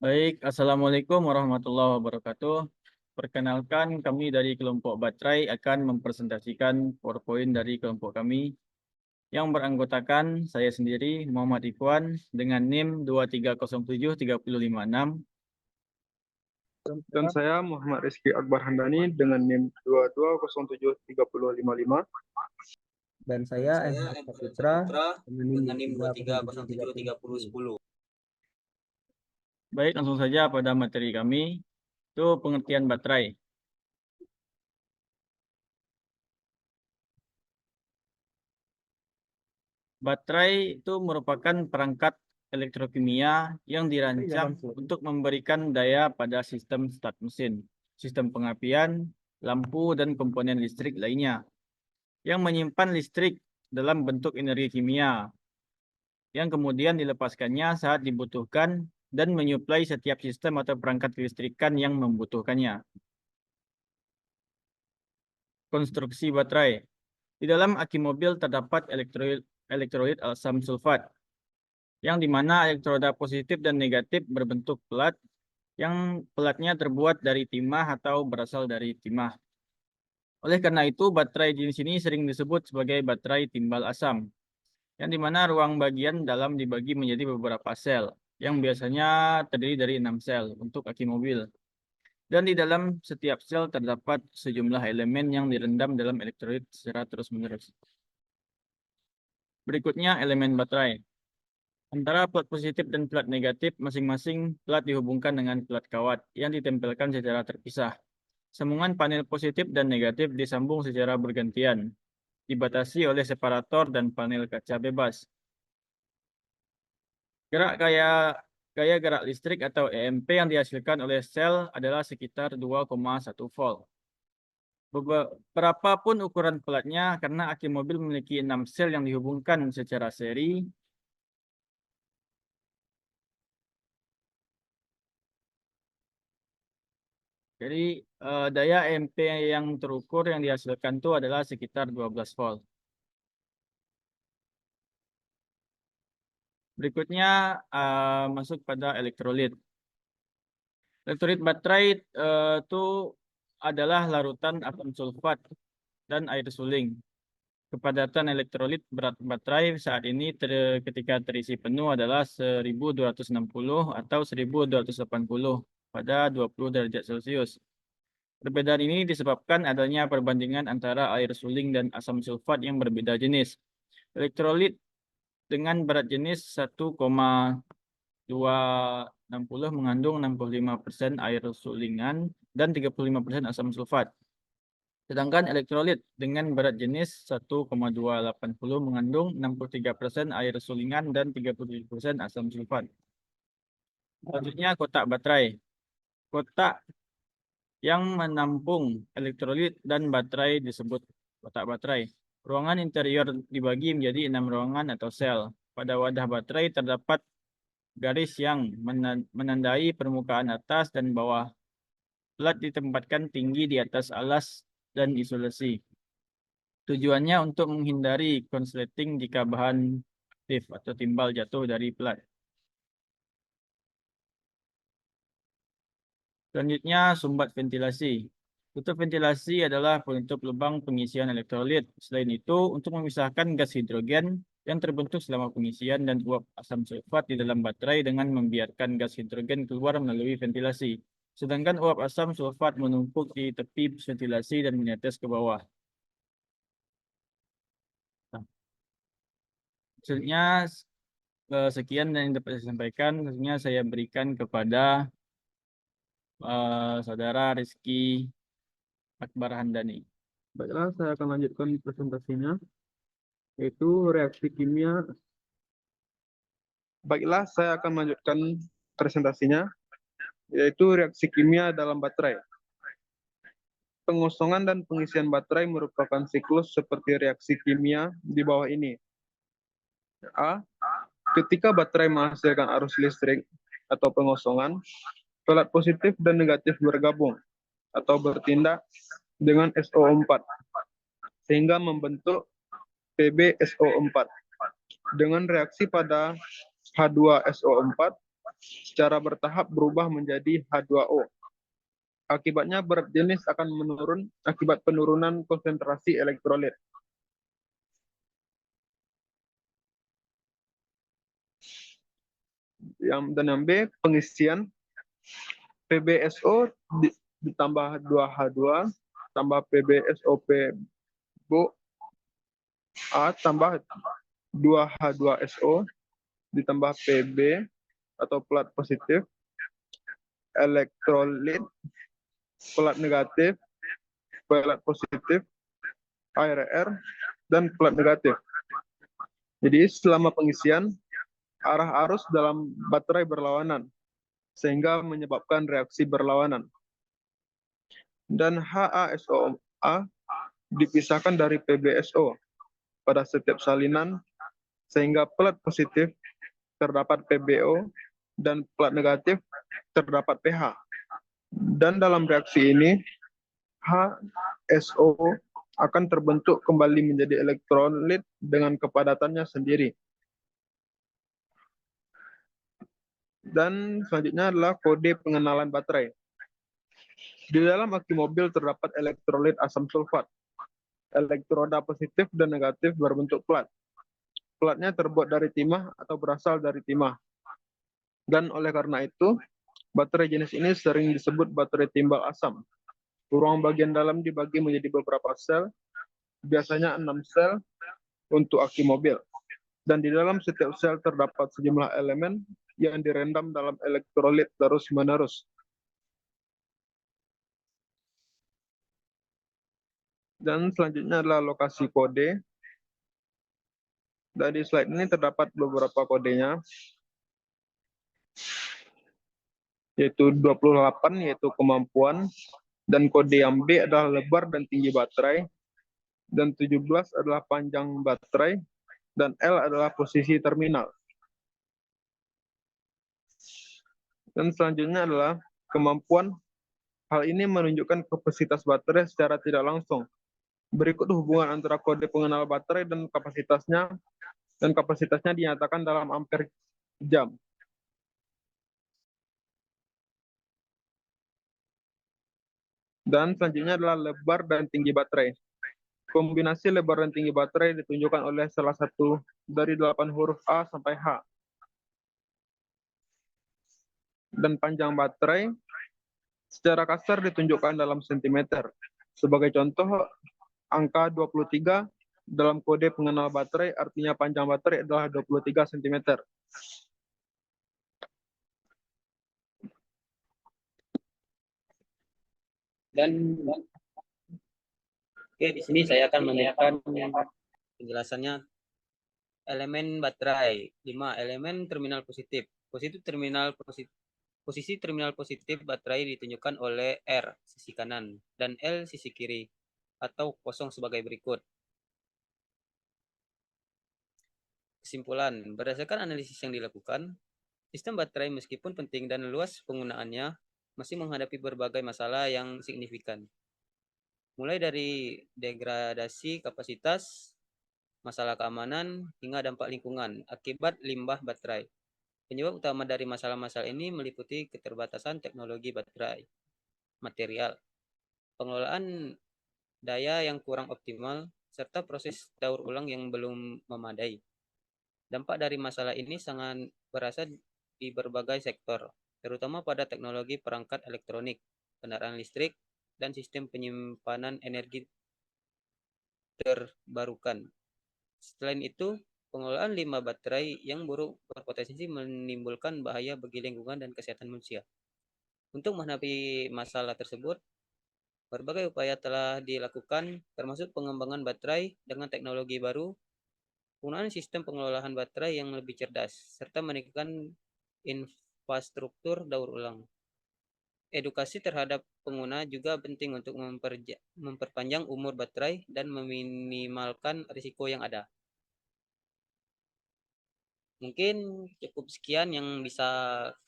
Baik, Assalamualaikum warahmatullahi wabarakatuh. Perkenalkan, kami dari kelompok Baterai akan mempresentasikan PowerPoint dari kelompok kami yang beranggotakan saya sendiri, Muhammad Ikhwan, dengan NIM 23073056. Dan saya Muhammad Rizky Akbar Handani dengan NIM 22073055. Dan saya Saya M. M. Saputra dengan NIM 23073010. Baik, langsung saja pada materi kami, itu pengertian baterai. Baterai itu merupakan perangkat elektrokimia yang dirancang untuk memberikan daya pada sistem start mesin, sistem pengapian, lampu, dan komponen listrik lainnya, yang menyimpan listrik dalam bentuk energi kimia, yang kemudian dilepaskannya saat dibutuhkan dan menyuplai setiap sistem atau perangkat kelistrikan yang membutuhkannya. Konstruksi baterai. Di dalam aki mobil terdapat elektrolit asam sulfat, yang dimana elektroda positif dan negatif berbentuk pelat, yang pelatnya terbuat dari timah atau berasal dari timah. Oleh karena itu, baterai jenis ini sering disebut sebagai baterai timbal asam, yang dimana ruang bagian dalam dibagi menjadi beberapa sel, yang biasanya terdiri dari 6 sel untuk aki mobil. Dan di dalam setiap sel terdapat sejumlah elemen yang direndam dalam elektrolit secara terus-menerus. Berikutnya elemen baterai. Antara plat positif dan plat negatif, masing-masing plat dihubungkan dengan plat kawat yang ditempelkan secara terpisah. Sambungan panel positif dan negatif disambung secara bergantian, dibatasi oleh separator dan panel kaca bebas. Gaya gerak listrik atau EMP yang dihasilkan oleh sel adalah sekitar 2,1 volt. Berapapun ukuran platnya, karena aki mobil memiliki 6 sel yang dihubungkan secara seri, jadi daya EMP yang terukur yang dihasilkan itu adalah sekitar 12 volt. Berikutnya masuk pada elektrolit. Elektrolit baterai itu adalah larutan asam sulfat dan air suling. Kepadatan elektrolit berat baterai saat ini ketika terisi penuh adalah 1260 atau 1280 pada 20 derajat Celcius. Perbedaan ini disebabkan adanya perbandingan antara air suling dan asam sulfat yang berbeda jenis. Elektrolit dengan berat jenis 1,260 mengandung 65% air sulingan dan 35% asam sulfat. Sedangkan elektrolit dengan berat jenis 1,280 mengandung 63% air sulingan dan 37% asam sulfat. Selanjutnya kotak baterai. Kotak yang menampung elektrolit dan baterai disebut kotak baterai. Ruangan interior dibagi menjadi 6 ruangan atau sel. Pada wadah baterai terdapat garis yang menandai permukaan atas dan bawah. Plat ditempatkan tinggi di atas alas dan isolasi. Tujuannya untuk menghindari konsleting jika bahan aktif atau timbal jatuh dari plat. Selanjutnya, sumbat ventilasi. Tutup ventilasi adalah penutup lubang pengisian elektrolit. Selain itu, untuk memisahkan gas hidrogen yang terbentuk selama pengisian dan uap asam sulfat di dalam baterai dengan membiarkan gas hidrogen keluar melalui ventilasi. Sedangkan uap asam sulfat menumpuk di tepi ventilasi dan menetes ke bawah. Nah, selanjutnya, sekian yang dapat saya sampaikan. Selanjutnya saya berikan kepada Saudara Rizky Akbar Handani. Baiklah, saya akan lanjutkan presentasinya, yaitu reaksi kimia. Baiklah, saya akan melanjutkan presentasinya, yaitu reaksi kimia dalam baterai. Pengosongan dan pengisian baterai merupakan siklus seperti reaksi kimia di bawah ini. A. Ketika baterai menghasilkan arus listrik atau pengosongan, pelat positif dan negatif bergabung atau bertindak dengan SO4 sehingga membentuk PbSO4. Dengan reaksi pada H2SO4, secara bertahap berubah menjadi H2O. Akibatnya berat jenis akan menurun akibat penurunan konsentrasi elektrolit. Yang B, pengisian PbSO ditambah 2H2 tambah PbSOP A tambah 2H2SO ditambah Pb atau pelat positif, elektrolit, pelat negatif, pelat positif, ARR, dan pelat negatif. Jadi selama pengisian, arah arus dalam baterai berlawanan, sehingga menyebabkan reaksi berlawanan. Dan HaSO(A) dipisahkan dari PbSO pada setiap salinan, sehingga pelat positif terdapat PbO dan pelat negatif terdapat pH. Dan dalam reaksi ini, HSO akan terbentuk kembali menjadi elektrolit dengan kepadatannya sendiri. Dan selanjutnya adalah kode pengenalan baterai. Di dalam aki mobil terdapat elektrolit asam sulfat. Elektroda positif dan negatif berbentuk plat. Platnya terbuat dari timah atau berasal dari timah. Dan oleh karena itu, baterai jenis ini sering disebut baterai timbal asam. Ruang bagian dalam dibagi menjadi beberapa sel, biasanya 6 sel untuk aki mobil. Dan di dalam setiap sel terdapat sejumlah elemen yang direndam dalam elektrolit terus-menerus. Dan selanjutnya adalah lokasi kode. Dari slide ini terdapat beberapa kodenya, yaitu 28 yaitu kemampuan, dan kode yang B adalah lebar dan tinggi baterai, dan 17 adalah panjang baterai, dan L adalah posisi terminal. Dan selanjutnya adalah kemampuan. Hal ini menunjukkan kapasitas baterai secara tidak langsung. Berikut hubungan antara kode pengenal baterai dan kapasitasnya dinyatakan dalam ampere jam. Dan selanjutnya adalah lebar dan tinggi baterai. Kombinasi lebar dan tinggi baterai ditunjukkan oleh salah satu dari 8 huruf A sampai H. Dan panjang baterai secara kasar ditunjukkan dalam sentimeter. Sebagai contoh, angka 23 dalam kode pengenal baterai artinya panjang baterai adalah 23 cm. Dan oke, di sini saya akan menanyakan penjelasannya elemen baterai. 5. Elemen terminal positif. Posisi terminal positif baterai ditunjukkan oleh R sisi kanan dan L sisi kiri atau kosong sebagai berikut. Kesimpulan, berdasarkan analisis yang dilakukan, sistem baterai meskipun penting dan luas penggunaannya masih menghadapi berbagai masalah yang signifikan. Mulai dari degradasi kapasitas, masalah keamanan, hingga dampak lingkungan akibat limbah baterai. Penyebab utama dari masalah-masalah ini meliputi keterbatasan teknologi baterai, material, pengelolaan daya yang kurang optimal, serta proses daur ulang yang belum memadai. Dampak dari masalah ini sangat berasa di berbagai sektor, terutama pada teknologi perangkat elektronik, kendaraan listrik, dan sistem penyimpanan energi terbarukan. Selain itu, pengelolaan limbah baterai yang buruk berpotensi menimbulkan bahaya bagi lingkungan dan kesehatan manusia. Untuk menghadapi masalah tersebut, berbagai upaya telah dilakukan, termasuk pengembangan baterai dengan teknologi baru, penggunaan sistem pengelolaan baterai yang lebih cerdas, serta meningkatkan infrastruktur daur ulang. Edukasi terhadap pengguna juga penting untuk memperpanjang umur baterai dan meminimalkan risiko yang ada. Mungkin cukup sekian yang bisa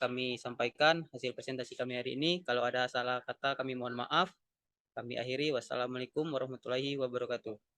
kami sampaikan hasil presentasi kami hari ini. Kalau ada salah kata kami mohon maaf. Kami akhiri. Wassalamualaikum warahmatullahi wabarakatuh.